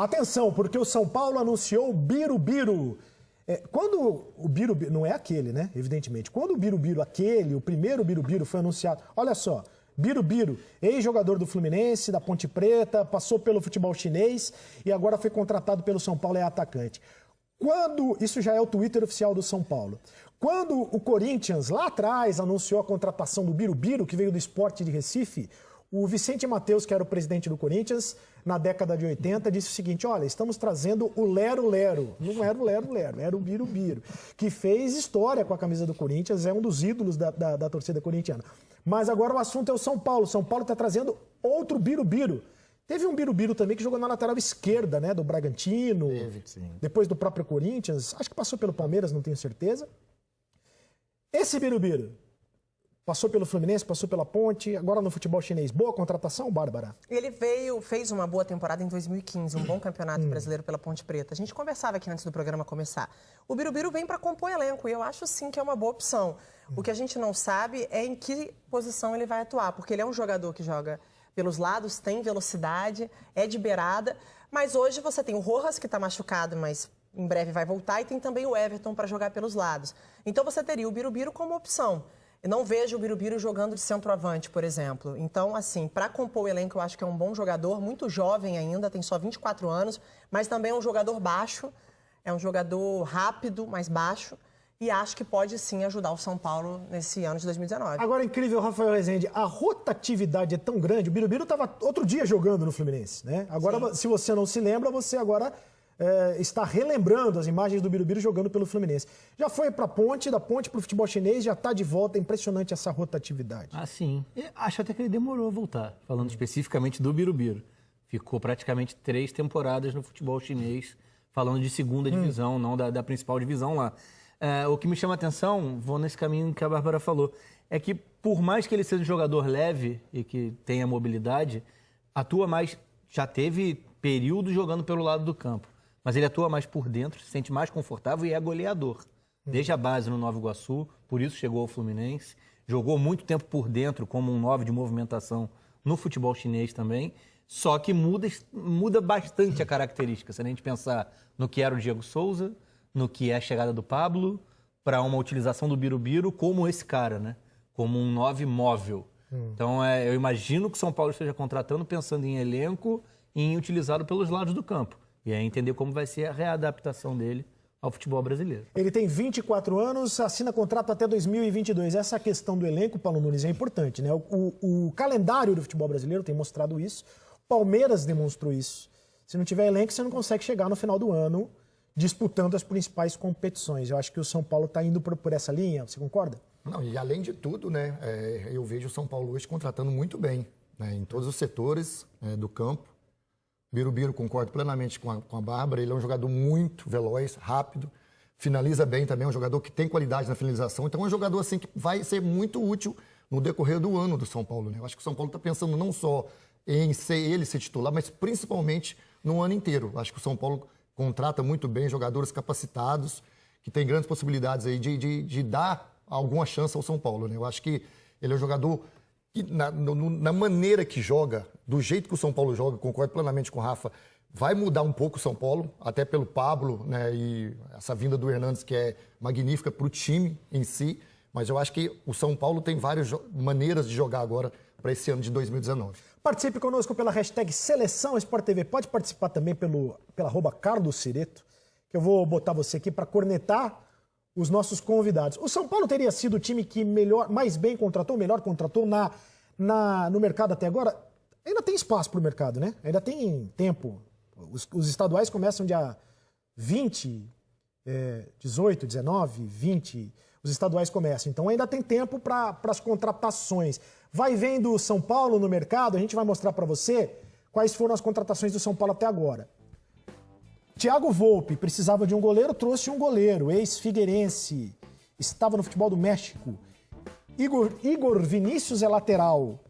Atenção, porque o São Paulo anunciou o Birubiru. Quando o Birubiru, não é aquele, né? Evidentemente. Quando o Birubiru, o primeiro Birubiru foi anunciado, olha só, Birubiru, ex-jogador do Fluminense, da Ponte Preta, passou pelo futebol chinês e agora foi contratado pelo São Paulo, é atacante. Isso já é o Twitter oficial do São Paulo. Quando o Corinthians, lá atrás, anunciou a contratação do Birubiru, que veio do Sport de Recife, o Vicente Mateus, que era o presidente do Corinthians, na década de 80, disse o seguinte: olha, estamos trazendo o Lero Lero. Não era o Lero Lero, era o Birubiru, que fez história com a camisa do Corinthians, é um dos ídolos da torcida corintiana. Mas agora o assunto é o São Paulo. O São Paulo está trazendo outro Birubiru. Teve um Birubiru também que jogou na lateral esquerda, né, do Bragantino, depois do próprio Corinthians. Acho que passou pelo Palmeiras, não tenho certeza. Esse Birubiru passou pelo Fluminense, passou pela Ponte, agora no futebol chinês. Boa contratação, Bárbara? Ele fez uma boa temporada em 2015, um bom campeonato brasileiro pela Ponte Preta. A gente conversava aqui antes do programa começar. O Birubiru vem para compor elenco e eu acho sim que é uma boa opção. O que a gente não sabe é em que posição ele vai atuar, porque ele é um jogador que joga pelos lados, tem velocidade, é de beirada, mas hoje você tem o Rojas, que está machucado, mas em breve vai voltar, e tem também o Everton para jogar pelos lados. Então você teria o Birubiru como opção. Eu não vejo o Birubiru jogando de centroavante, por exemplo. Então, assim, para compor o elenco, eu acho que é um bom jogador, muito jovem ainda, tem só 24 anos, mas também é um jogador baixo, é um jogador rápido, mas baixo, e acho que pode sim ajudar o São Paulo nesse ano de 2019. Agora, incrível, Rafael Rezende, a rotatividade é tão grande. O Birubiru estava outro dia jogando no Fluminense, né? Agora, se você não se lembra, você agora está relembrando as imagens do Birubiru jogando pelo Fluminense. Já foi para a Ponte, da Ponte para o futebol chinês, já está de volta. É impressionante essa rotatividade. Ah, sim. Acho até que ele demorou a voltar, falando especificamente do Birubiru. Ficou praticamente 3 temporadas no futebol chinês, falando de segunda divisão, não da principal divisão lá. O que me chama a atenção, vou nesse caminho que a Bárbara falou, é que por mais que ele seja um jogador leve e que tenha mobilidade, atua mais, já teve período jogando pelo lado do campo, mas ele atua mais por dentro, se sente mais confortável e é goleador. Desde a base no Nova Iguaçu, por isso chegou ao Fluminense, jogou muito tempo por dentro como um 9 de movimentação no futebol chinês também, só que muda bastante a característica. Se a gente pensar no que era o Diego Souza, no que é a chegada do Pablo, para uma utilização do Birubiru como esse cara, né? Como um 9 móvel. Então, eu imagino que o São Paulo esteja contratando, pensando em elenco e em utilizá-lo pelos lados do campo. E aí entender como vai ser a readaptação dele ao futebol brasileiro. Ele tem 24 anos, assina contrato até 2022. Essa questão do elenco, Paulo Nunes, é importante, né? O calendário do futebol brasileiro tem mostrado isso. Palmeiras demonstrou isso. Se não tiver elenco, você não consegue chegar no final do ano disputando as principais competições. Eu acho que o São Paulo está indo por essa linha, você concorda? Não, e além de tudo, né, eu vejo o São Paulo hoje contratando muito bem, né, em todos os setores do campo. Birubiru, concordo plenamente com a Bárbara, ele é um jogador muito veloz, rápido, finaliza bem também, é um jogador que tem qualidade na finalização, então é um jogador assim que vai ser muito útil no decorrer do ano do São Paulo, né? Eu acho que o São Paulo está pensando não só em ser titular, mas principalmente no ano inteiro. Eu acho que o São Paulo contrata muito bem jogadores capacitados, que tem grandes possibilidades aí de dar alguma chance ao São Paulo, né? Eu acho que ele é um jogador que, na maneira que joga, do jeito que o São Paulo joga, concordo plenamente com o Rafa, vai mudar um pouco o São Paulo, até pelo Pablo, né? E essa vinda do Hernandes, que é magnífica para o time em si, mas eu acho que o São Paulo tem várias maneiras de jogar agora para esse ano de 2019. Participe conosco pela hashtag Seleção Sport TV. Pode participar também pela @Carlos Cireto, que eu vou botar você aqui para cornetar os nossos convidados. O São Paulo teria sido o time que mais bem contratou, melhor contratou no mercado até agora? Ainda tem espaço para o mercado, né? Ainda tem tempo. Os estaduais começam dia 20, 18, 19, 20. Os estaduais começam. Então ainda tem tempo para as contratações. Vai vendo o São Paulo no mercado, a gente vai mostrar para você quais foram as contratações do São Paulo até agora. Thiago Volpi precisava de um goleiro, trouxe um goleiro, ex-figueirense, estava no futebol do México. Igor Vinícius é lateral.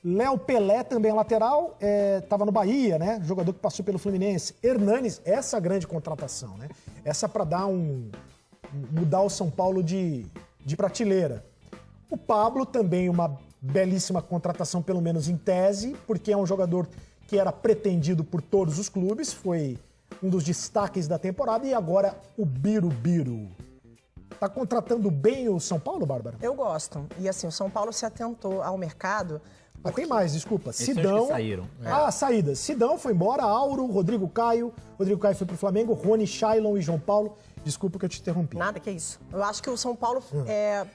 Léo Pelé também é lateral, estava no Bahia, né? Jogador que passou pelo Fluminense. Hernanes, essa grande contratação, né? Essa para mudar o São Paulo de prateleira. O Pablo também uma belíssima contratação, pelo menos em tese, porque é um jogador que era pretendido por todos os clubes, foi um dos destaques da temporada, e agora o Birubiru. Tá contratando bem o São Paulo, Bárbara? Eu gosto. E assim, o São Paulo se atentou ao mercado. Mas tem mais, desculpa. Esses são os Sidão. que saíram. Saídas. Sidão foi embora, Auro, Rodrigo Caio. Rodrigo Caio foi pro Flamengo, Rony, Shailon e João Paulo. Desculpa que eu te interrompi. Nada, que isso. Eu acho que o São Paulo,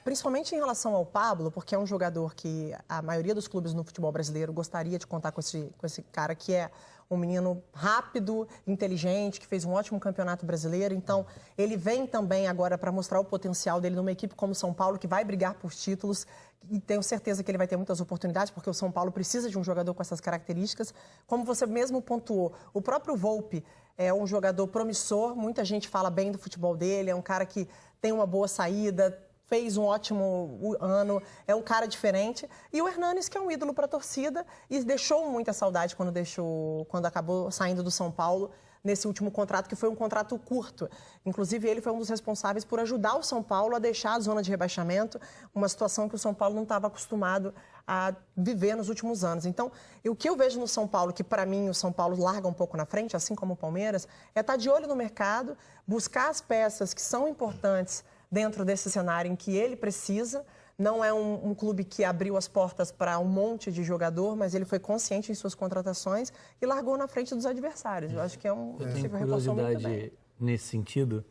principalmente em relação ao Pablo, porque é um jogador que a maioria dos clubes no futebol brasileiro gostaria de contar com esse cara, que é um menino rápido, inteligente, que fez um ótimo campeonato brasileiro. Então, ele vem também agora para mostrar o potencial dele numa equipe como o São Paulo, que vai brigar por títulos. E tenho certeza que ele vai ter muitas oportunidades, porque o São Paulo precisa de um jogador com essas características. Como você mesmo pontuou, o próprio Volpi é um jogador promissor, muita gente fala bem do futebol dele, é um cara que tem uma boa saída, fez um ótimo ano, é um cara diferente. E o Hernanes, que é um ídolo para a torcida, e deixou muita saudade quando acabou saindo do São Paulo nesse último contrato, que foi um contrato curto. Inclusive, ele foi um dos responsáveis por ajudar o São Paulo a deixar a zona de rebaixamento, uma situação que o São Paulo não estava acostumado a viver nos últimos anos. Então, o que eu vejo no São Paulo, que para mim o São Paulo larga um pouco na frente, assim como o Palmeiras, é estar de olho no mercado, buscar as peças que são importantes dentro desse cenário em que ele precisa. Não é um clube que abriu as portas para um monte de jogador, mas ele foi consciente em suas contratações e largou na frente dos adversários. Eu acho que é um Eu tenho curiosidade nesse sentido,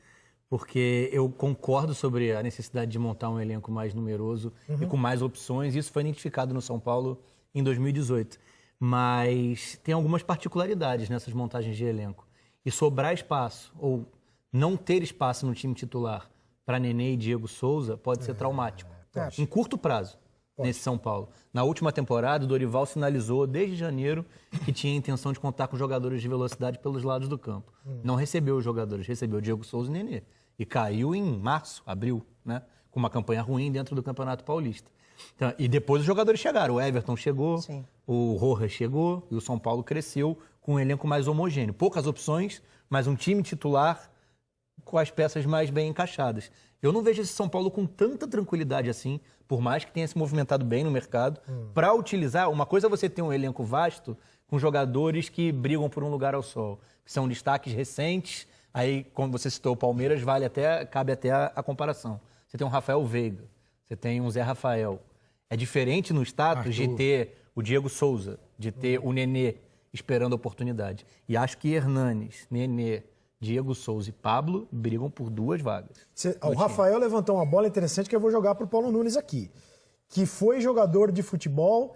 porque eu concordo sobre a necessidade de montar um elenco mais numeroso e com mais opções. Isso foi identificado no São Paulo em 2018. Mas tem algumas particularidades nessas montagens de elenco. E sobrar espaço, ou não ter espaço no time titular para Nenê e Diego Souza, pode ser traumático. Em curto prazo, nesse São Paulo. Na última temporada, o Dorival sinalizou desde janeiro que tinha a intenção de contar com jogadores de velocidade pelos lados do campo. Não recebeu os jogadores, recebeu Diego Souza e Nenê. E caiu em março, abril, né? Com uma campanha ruim dentro do Campeonato Paulista. Então, e depois os jogadores chegaram. O Everton chegou, Sim. O Rojas chegou e o São Paulo cresceu com um elenco mais homogêneo. Poucas opções, mas um time titular com as peças mais bem encaixadas. Eu não vejo esse São Paulo com tanta tranquilidade assim, por mais que tenha se movimentado bem no mercado, para utilizar. Uma coisa é você ter um elenco vasto com jogadores que brigam por um lugar ao sol, que são destaques recentes. Aí, como você citou, o Palmeiras cabe até a comparação. Você tem um Rafael Veiga, você tem um Zé Rafael. É diferente no status de ter o Diego Souza, de ter o Nenê esperando a oportunidade. E acho que Hernanes, Nenê, Diego Souza e Pablo brigam por 2 vagas. O Rafael levantou uma bola interessante que eu vou jogar para o Paulo Nunes aqui. Que foi jogador de futebol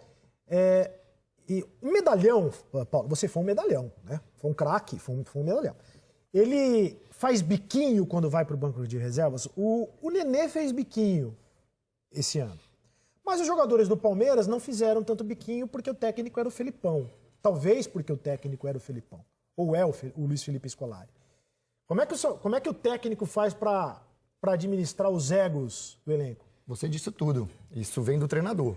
e um medalhão. Paulo, você foi um medalhão, né? Foi um craque, foi um medalhão. Ele faz biquinho quando vai para o banco de reservas. O Nenê fez biquinho esse ano. Mas os jogadores do Palmeiras não fizeram tanto biquinho porque o técnico era o Felipão. Talvez porque o técnico era o Felipão. Ou é o Luiz Felipe Scolari. Como é que o técnico faz para administrar os egos do elenco? Você disse tudo. Isso vem do treinador.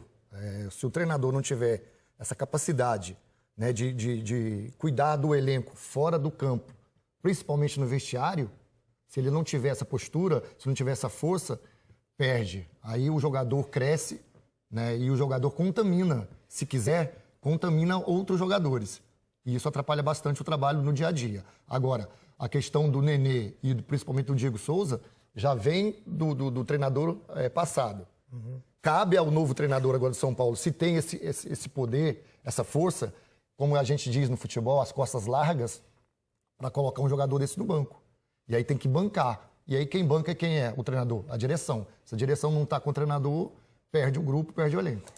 Se o treinador não tiver essa capacidade, né, de cuidar do elenco fora do campo, principalmente no vestiário, se ele não tiver essa postura, se não tiver essa força, perde. Aí o jogador cresce, né, e o jogador contamina, se quiser, contamina outros jogadores. E isso atrapalha bastante o trabalho no dia a dia. Agora, a questão do Nenê e principalmente do Diego Souza já vem do treinador passado. Cabe ao novo treinador agora do São Paulo, se tem esse poder, essa força, como a gente diz no futebol, as costas largas, para colocar um jogador desse no banco. E aí tem que bancar. E aí quem banca é quem é? O treinador, a direção. Se a direção não está com o treinador, perde o grupo, perde o elenco.